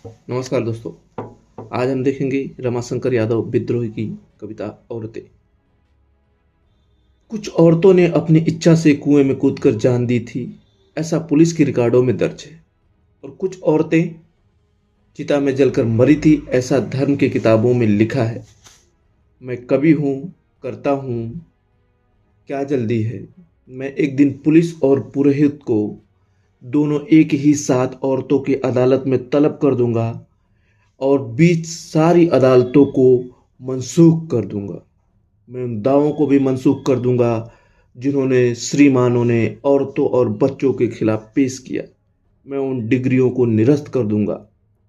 नमस्कार दोस्तों। आज हम देखेंगे रमाशंकर यादव विद्रोही की कविता औरतें। कुछ औरतों ने अपनी इच्छा से कुएं में कूदकर जान दी थी, ऐसा पुलिस की रिकॉर्डों में दर्ज है। और कुछ औरतें चिता में जलकर मरी थी, ऐसा धर्म की किताबों में लिखा है। मैं कवि हूँ, करता हूँ, क्या जल्दी है। मैं एक दिन पुलिस और पुरोहित को दोनों एक ही साथ औरतों की अदालत में तलब कर दूंगा और बीच सारी अदालतों को मनसूख कर दूंगा। मैं उन दावों को भी मनसूख कर दूंगा जिन्होंने श्रीमानों ने औरतों और बच्चों के खिलाफ पेश किया। मैं उन डिग्रियों को निरस्त कर दूंगा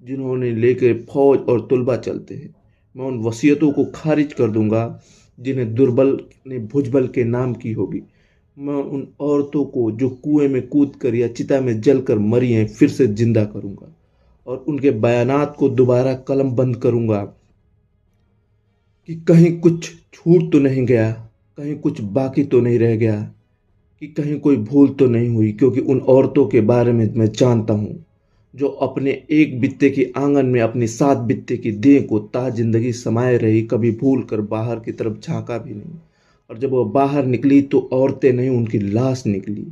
जिन्होंने लेकर फौज और तुलबा चलते हैं। मैं उन वसीयतों को खारिज कर दूंगा जिन्हें दुर्बल ने भुजबल के नाम की होगी। मैं उन औरतों को जो कुएं में कूद कर या चिता में जलकर मरी हैं फिर से जिंदा करूंगा और उनके बयानात को दोबारा कलम बंद करूंगा कि कहीं कुछ छूट तो नहीं गया, कहीं कुछ बाकी तो नहीं रह गया, कि कहीं कोई भूल तो नहीं हुई। क्योंकि उन औरतों के बारे में मैं जानता हूँ जो अपने एक बित्ते के आंगन में अपनी 7 बित्ते की देह को ता जिंदगी समाये रही, कभी भूल कर बाहर की तरफ झांका भी नहीं। और जब वह बाहर निकली तो औरतें नहीं, उनकी लाश निकली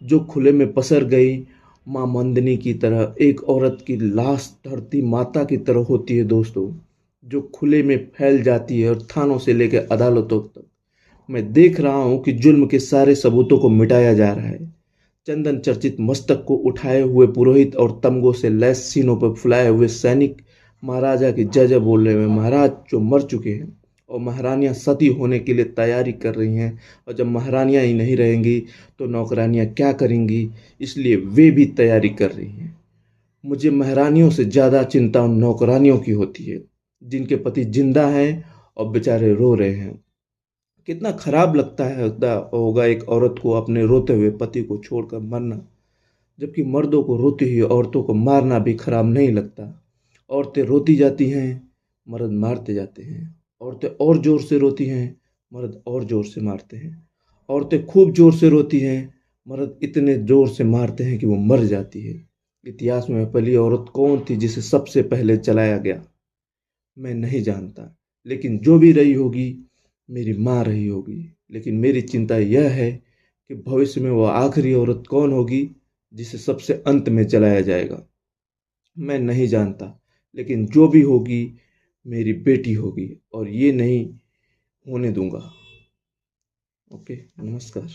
जो खुले में पसर गई। माँ मंदिनी की तरह एक औरत की लाश धरती माता की तरह होती है दोस्तों, जो खुले में फैल जाती है और थानों से लेकर अदालतों तक। मैं देख रहा हूं कि जुल्म के सारे सबूतों को मिटाया जा रहा है। चंदन चर्चित मस्तक को उठाए हुए पुरोहित और तमगों से लैस सीनों पर फुलाए हुए सैनिक महाराजा की जय जय बोल रहे हैं। महाराज जो मर चुके हैं और महारानियां सती होने के लिए तैयारी कर रही हैं। और जब महारानियां ही नहीं रहेंगी तो नौकरानियां क्या करेंगी, इसलिए वे भी तैयारी कर रही हैं। मुझे महारानियों से ज्यादा चिंता उन नौकरानियों की होती है जिनके पति जिंदा हैं और बेचारे रो रहे हैं। कितना खराब लगता है होगा एक औरत को अपने रोते हुए पति को छोड़कर मरना, जबकि मर्दों को रोती हुई औरतों को मारना भी खराब नहीं लगता। औरतें रोती जाती हैं, मर्द मारते जाते हैं। औरतें और जोर से रोती हैं, मर्द और जोर से मारते हैं। औरतें खूब जोर से रोती हैं, मर्द इतने जोर से मारते हैं कि वो मर जाती है। इतिहास में पहली औरत कौन थी जिसे सबसे पहले जलाया गया, मैं नहीं जानता। लेकिन जो भी रही होगी, मेरी माँ रही होगी। लेकिन मेरी चिंता यह है कि भविष्य में वह आखिरी औरत कौन होगी जिसे सबसे अंत में जलाया जाएगा। मैं नहीं जानता, लेकिन जो भी होगी मेरी बेटी होगी और ये नहीं होने दूंगा। ओके, नमस्कार।